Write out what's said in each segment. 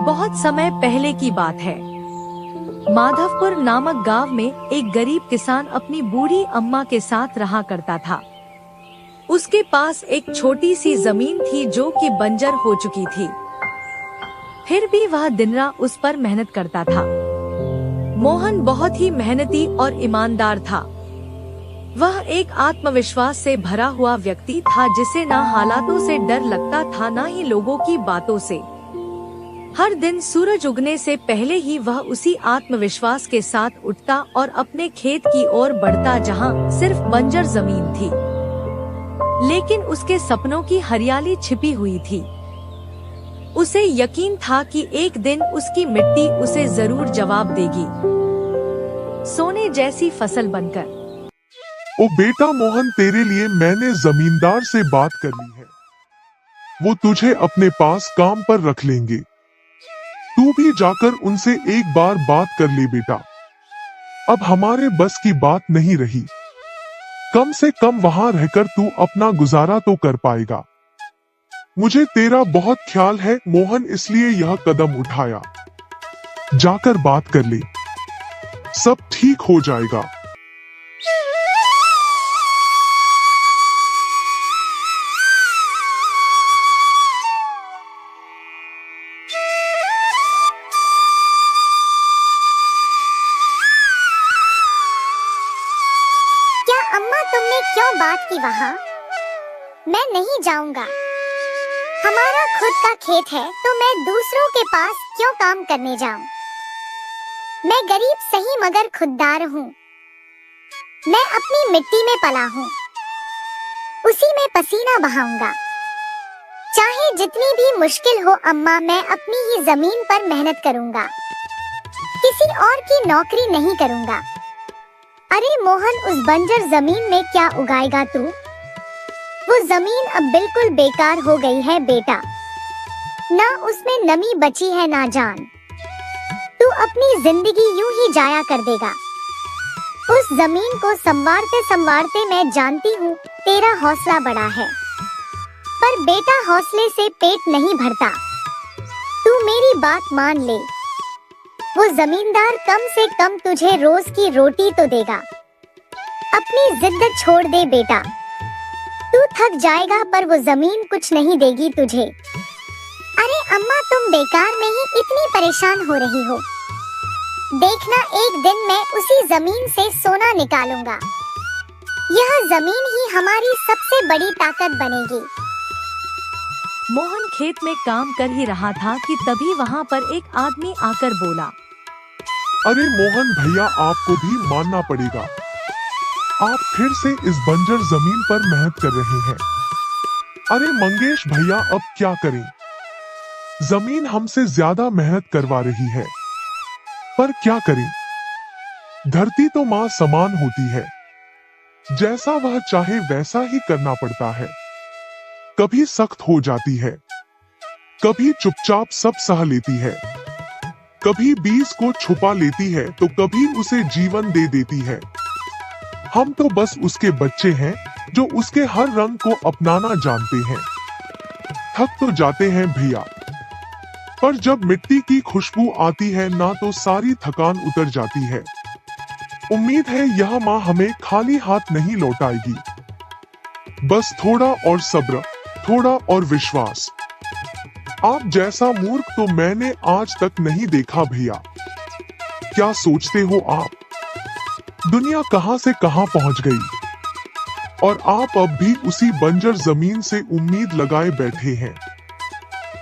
बहुत समय पहले की बात है। माधवपुर नामक गांव में एक गरीब किसान अपनी बूढ़ी अम्मा के साथ रहा करता था। उसके पास एक छोटी सी जमीन थी जो कि बंजर हो चुकी थी। फिर भी वह दिन रात उस पर मेहनत करता था। मोहन बहुत ही मेहनती और ईमानदार था। वह एक आत्मविश्वास से भरा हुआ व्यक्ति था जिसे ना हालातों से डर लगता था ना ही लोगों की बातों से। हर दिन सूरज उगने से पहले ही वह उसी आत्मविश्वास के साथ उठता और अपने खेत की ओर बढ़ता जहां सिर्फ बंजर जमीन थी, लेकिन उसके सपनों की हरियाली छिपी हुई थी। उसे यकीन था कि एक दिन उसकी मिट्टी उसे जरूर जवाब देगी, सोने जैसी फसल बनकर। ओ बेटा मोहन, तेरे लिए मैंने जमींदार से बात कर ली है। वो तुझे अपने पास काम पर रख लेंगे। तू भी जाकर उनसे एक बार बात कर ले बेटा। अब हमारे बस की बात नहीं रही। कम से कम वहां रहकर तू अपना गुजारा तो कर पाएगा। मुझे तेरा बहुत ख्याल है मोहन, इसलिए यह कदम उठाया। जाकर बात कर ले, सब ठीक हो जाएगा। अम्मा, तुमने क्यों बात की वहाँ? मैं नहीं जाऊंगा। हमारा खुद का खेत है तो मैं दूसरों के पास क्यों काम करने जाऊं? मैं गरीब सही मगर खुददार हूँ। मैं अपनी मिट्टी में पला हूँ, उसी में पसीना बहाऊंगा। चाहे जितनी भी मुश्किल हो अम्मा, मैं अपनी ही जमीन पर मेहनत करूंगा। किसी और की नौकरी नहीं करूंगा। अरे मोहन, उस बंजर जमीन में क्या उगाएगा तू? वो जमीन अब बिल्कुल बेकार हो गई है बेटा। ना उसमें नमी बची है ना जान। तू अपनी जिंदगी यूं ही जाया कर देगा। उस जमीन को संवारते संवारते मैं जानती हूँ तेरा हौसला बड़ा है, पर बेटा हौसले से पेट नहीं भरता। तू मेरी बात मान ले। वो जमींदार कम से कम तुझे रोज की रोटी तो देगा। अपनी जिद छोड़ दे बेटा। तू थक जाएगा पर वो जमीन कुछ नहीं देगी तुझे। अरे अम्मा, तुम बेकार में ही इतनी परेशान हो रही हो। देखना, एक दिन मैं उसी जमीन से सोना निकालूंगा। यह जमीन ही हमारी सबसे बड़ी ताकत बनेगी। मोहन खेत में काम कर ही रहा था कि तभी वहाँ पर एक आदमी आकर बोला, अरे मोहन भैया, आपको भी मानना पड़ेगा। आप फिर से इस बंजर जमीन पर मेहनत कर रहे हैं। अरे मंगेश भैया, अब क्या करें? जमीन हमसे ज्यादा मेहनत करवा रही है, पर क्या करें? धरती तो माँ समान होती है, जैसा वह चाहे वैसा ही करना पड़ता है। कभी सख्त हो जाती है, कभी चुपचाप सब सह लेती है, कभी बीज को छुपा लेती है तो कभी उसे जीवन दे देती है। हम तो बस उसके बच्चे हैं जो उसके हर रंग को अपनाना जानते हैं। थक तो जाते हैं भैया, पर जब मिट्टी की खुशबू आती है ना तो सारी थकान उतर जाती है। उम्मीद है यह माँ हमें खाली हाथ नहीं लौटाएगी। बस थोड़ा और सब्र, थोड़ा और विश्वास। आप जैसा मूर्ख तो मैंने आज तक नहीं देखा भैया। क्या सोचते हो आप? दुनिया कहां से कहां पहुंच गई और आप अब भी उसी बंजर जमीन से उम्मीद लगाए बैठे हैं।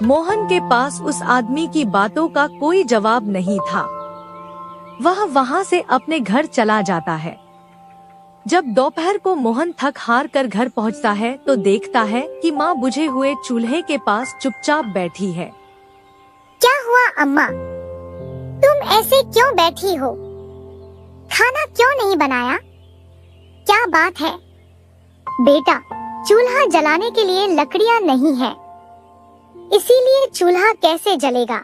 मोहन के पास उस आदमी की बातों का कोई जवाब नहीं था। वह वहां से अपने घर चला जाता है। जब दोपहर को मोहन थक हार कर घर पहुंचता है तो देखता है कि माँ बुझे हुए चूल्हे के पास चुपचाप बैठी है। क्या हुआ अम्मा? तुम ऐसे क्यों बैठी हो? खाना क्यों नहीं बनाया? क्या बात है? बेटा, चूल्हा जलाने के लिए लकड़ियाँ नहीं है, इसीलिए चूल्हा कैसे जलेगा?